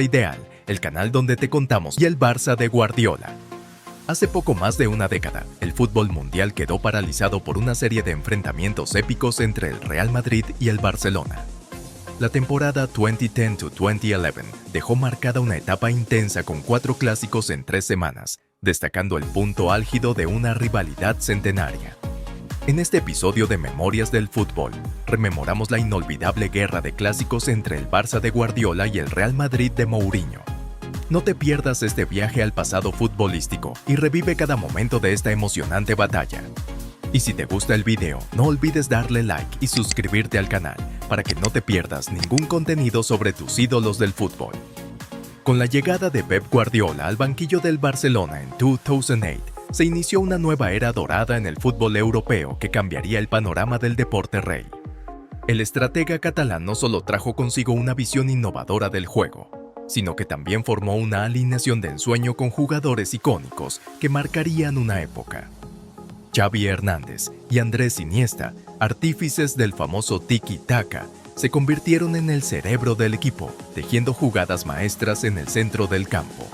Ideal, el canal donde te contamos y el Barça de Guardiola. Hace poco más de una década, el fútbol mundial quedó paralizado por una serie de enfrentamientos épicos entre el Real Madrid y el Barcelona. La temporada 2010-2011 dejó marcada una etapa intensa con 4 clásicos en 3 semanas, destacando el punto álgido de una rivalidad centenaria. En este episodio de Memorias del Fútbol, rememoramos la inolvidable guerra de clásicos entre el Barça de Guardiola y el Real Madrid de Mourinho. No te pierdas este viaje al pasado futbolístico y revive cada momento de esta emocionante batalla. Y si te gusta el video, no olvides darle like y suscribirte al canal para que no te pierdas ningún contenido sobre tus ídolos del fútbol. Con la llegada de Pep Guardiola al banquillo del Barcelona en 2008, se inició una nueva era dorada en el fútbol europeo que cambiaría el panorama del deporte rey. El estratega catalán no solo trajo consigo una visión innovadora del juego, sino que también formó una alineación de ensueño con jugadores icónicos que marcarían una época. Xavi Hernández y Andrés Iniesta, artífices del famoso tiki-taka, se convirtieron en el cerebro del equipo, tejiendo jugadas maestras en el centro del campo.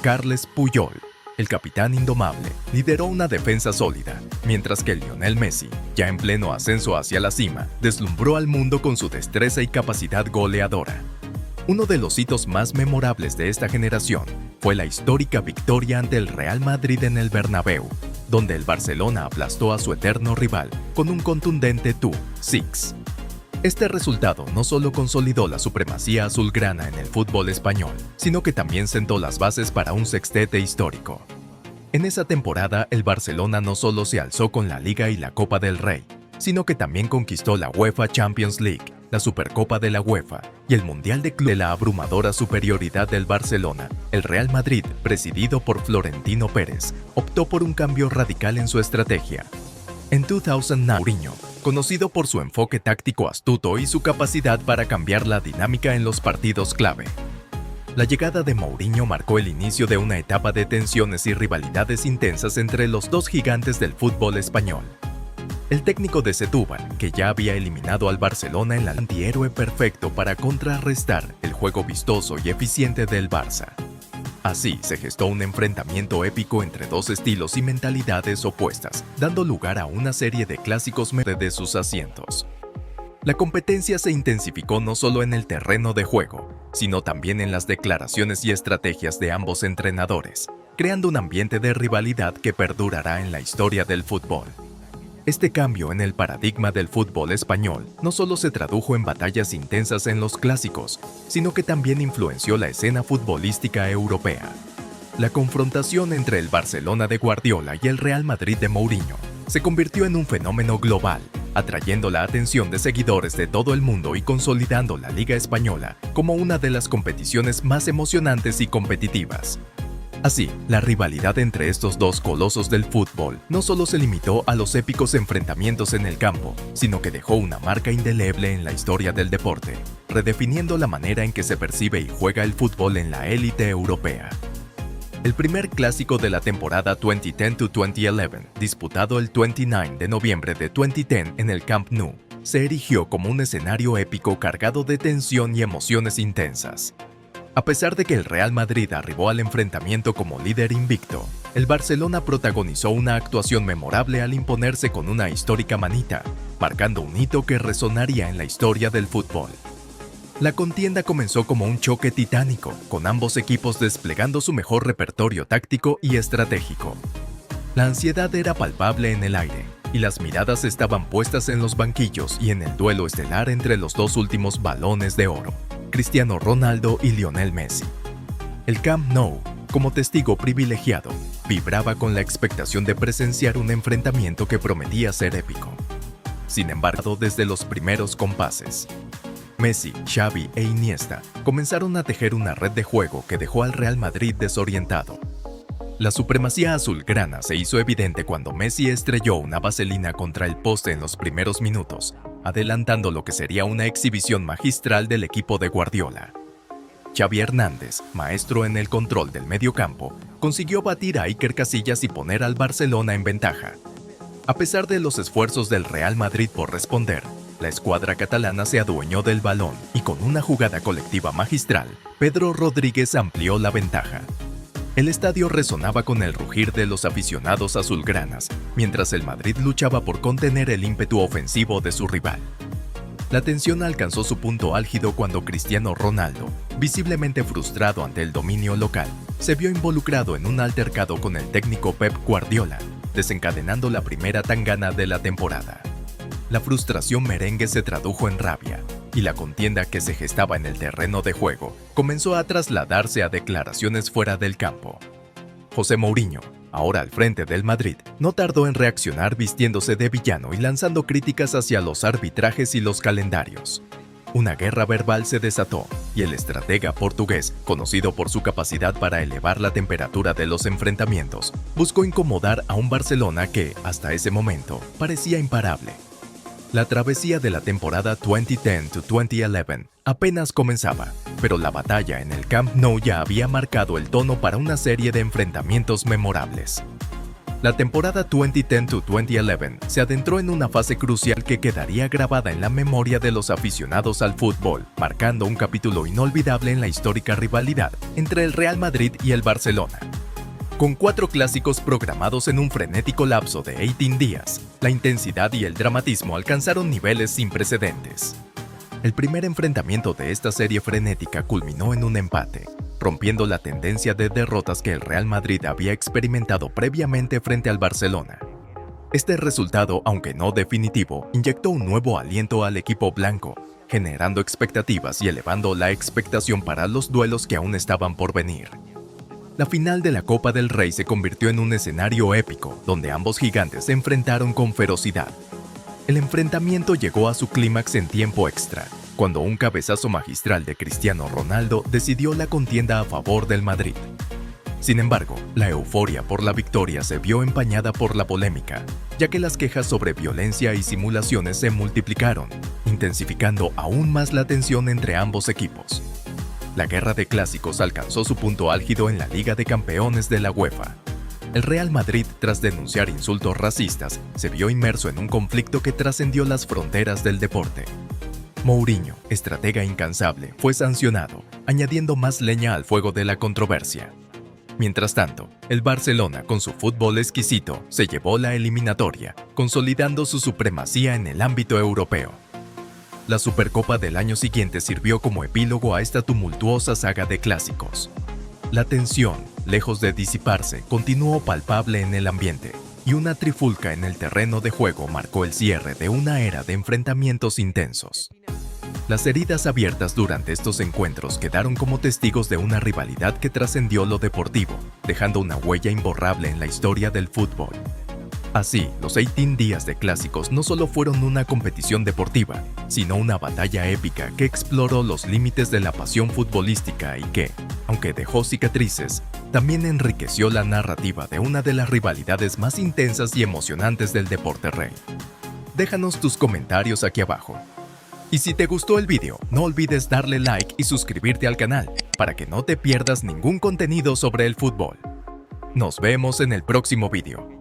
Carles Puyol, el capitán indomable, lideró una defensa sólida, mientras que Lionel Messi, ya en pleno ascenso hacia la cima, deslumbró al mundo con su destreza y capacidad goleadora. Uno de los hitos más memorables de esta generación fue la histórica victoria ante el Real Madrid en el Bernabéu, donde el Barcelona aplastó a su eterno rival con un contundente 2-6. Este resultado no solo consolidó la supremacía azulgrana en el fútbol español, sino que también sentó las bases para un sextete histórico. En esa temporada, el Barcelona no solo se alzó con la Liga y la Copa del Rey, sino que también conquistó la UEFA Champions League, la Supercopa de la UEFA y el Mundial de Clubes. De la abrumadora superioridad del Barcelona, el Real Madrid, presidido por Florentino Pérez, optó por un cambio radical en su estrategia. En 2009, Mourinho, conocido por su enfoque táctico astuto y su capacidad para cambiar la dinámica en los partidos clave. La llegada de Mourinho marcó el inicio de una etapa de tensiones y rivalidades intensas entre los dos gigantes del fútbol español. El técnico de Setúbal, que ya había eliminado al Barcelona en la antihéroe perfecto para contrarrestar el juego vistoso y eficiente del Barça. Así se gestó un enfrentamiento épico entre dos estilos y mentalidades opuestas, dando lugar a una serie de clásicos de sus asientos. La competencia se intensificó no solo en el terreno de juego, sino también en las declaraciones y estrategias de ambos entrenadores, creando un ambiente de rivalidad que perdurará en la historia del fútbol. Este cambio en el paradigma del fútbol español no solo se tradujo en batallas intensas en los clásicos, sino que también influenció la escena futbolística europea. La confrontación entre el Barcelona de Guardiola y el Real Madrid de Mourinho se convirtió en un fenómeno global, atrayendo la atención de seguidores de todo el mundo y consolidando la Liga Española como una de las competiciones más emocionantes y competitivas. Así, la rivalidad entre estos dos colosos del fútbol no solo se limitó a los épicos enfrentamientos en el campo, sino que dejó una marca indeleble en la historia del deporte, redefiniendo la manera en que se percibe y juega el fútbol en la élite europea. El primer clásico de la temporada 2010-2011, disputado el 29 de noviembre de 2010 en el Camp Nou, se erigió como un escenario épico cargado de tensión y emociones intensas. A pesar de que el Real Madrid arribó al enfrentamiento como líder invicto, el Barcelona protagonizó una actuación memorable al imponerse con una histórica manita, marcando un hito que resonaría en la historia del fútbol. La contienda comenzó como un choque titánico, con ambos equipos desplegando su mejor repertorio táctico y estratégico. La ansiedad era palpable en el aire, y las miradas estaban puestas en los banquillos y en el duelo estelar entre los dos últimos balones de oro, Cristiano Ronaldo y Lionel Messi. El Camp Nou, como testigo privilegiado, vibraba con la expectación de presenciar un enfrentamiento que prometía ser épico. Sin embargo, desde los primeros compases, Messi, Xavi e Iniesta comenzaron a tejer una red de juego que dejó al Real Madrid desorientado. La supremacía azulgrana se hizo evidente cuando Messi estrelló una vaselina contra el poste en los primeros minutos, adelantando lo que sería una exhibición magistral del equipo de Guardiola. Xavi Hernández, maestro en el control del mediocampo, consiguió batir a Iker Casillas y poner al Barcelona en ventaja. A pesar de los esfuerzos del Real Madrid por responder, la escuadra catalana se adueñó del balón y con una jugada colectiva magistral, Pedro Rodríguez amplió la ventaja. El estadio resonaba con el rugir de los aficionados azulgranas, mientras el Madrid luchaba por contener el ímpetu ofensivo de su rival. La tensión alcanzó su punto álgido cuando Cristiano Ronaldo, visiblemente frustrado ante el dominio local, se vio involucrado en un altercado con el técnico Pep Guardiola, desencadenando la primera tangana de la temporada. La frustración merengue se tradujo en rabia, y la contienda que se gestaba en el terreno de juego comenzó a trasladarse a declaraciones fuera del campo. José Mourinho, ahora al frente del Madrid, no tardó en reaccionar vistiéndose de villano y lanzando críticas hacia los arbitrajes y los calendarios. Una guerra verbal se desató, y el estratega portugués, conocido por su capacidad para elevar la temperatura de los enfrentamientos, buscó incomodar a un Barcelona que, hasta ese momento, parecía imparable. La travesía de la temporada 2010-2011 apenas comenzaba, pero la batalla en el Camp Nou ya había marcado el tono para una serie de enfrentamientos memorables. La temporada 2010-2011 se adentró en una fase crucial que quedaría grabada en la memoria de los aficionados al fútbol, marcando un capítulo inolvidable en la histórica rivalidad entre el Real Madrid y el Barcelona. Con 4 clásicos programados en un frenético lapso de 18 días, la intensidad y el dramatismo alcanzaron niveles sin precedentes. El primer enfrentamiento de esta serie frenética culminó en un empate, rompiendo la tendencia de derrotas que el Real Madrid había experimentado previamente frente al Barcelona. Este resultado, aunque no definitivo, inyectó un nuevo aliento al equipo blanco, generando expectativas y elevando la expectación para los duelos que aún estaban por venir. La final de la Copa del Rey se convirtió en un escenario épico, donde ambos gigantes se enfrentaron con ferocidad. El enfrentamiento llegó a su clímax en tiempo extra, cuando un cabezazo magistral de Cristiano Ronaldo decidió la contienda a favor del Madrid. Sin embargo, la euforia por la victoria se vio empañada por la polémica, ya que las quejas sobre violencia y simulaciones se multiplicaron, intensificando aún más la tensión entre ambos equipos. La guerra de clásicos alcanzó su punto álgido en la Liga de Campeones de la UEFA. El Real Madrid, tras denunciar insultos racistas, se vio inmerso en un conflicto que trascendió las fronteras del deporte. Mourinho, estratega incansable, fue sancionado, añadiendo más leña al fuego de la controversia. Mientras tanto, el Barcelona, con su fútbol exquisito, se llevó la eliminatoria, consolidando su supremacía en el ámbito europeo. La Supercopa del año siguiente sirvió como epílogo a esta tumultuosa saga de clásicos. La tensión, lejos de disiparse, continuó palpable en el ambiente, y una trifulca en el terreno de juego marcó el cierre de una era de enfrentamientos intensos. Las heridas abiertas durante estos encuentros quedaron como testigos de una rivalidad que trascendió lo deportivo, dejando una huella imborrable en la historia del fútbol. Así, los 18 días de clásicos no solo fueron una competición deportiva, sino una batalla épica que exploró los límites de la pasión futbolística y que, aunque dejó cicatrices, también enriqueció la narrativa de una de las rivalidades más intensas y emocionantes del deporte rey. Déjanos tus comentarios aquí abajo. Y si te gustó el video, no olvides darle like y suscribirte al canal para que no te pierdas ningún contenido sobre el fútbol. Nos vemos en el próximo video.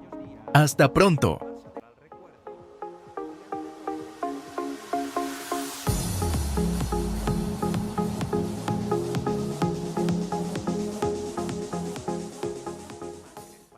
¡Hasta pronto!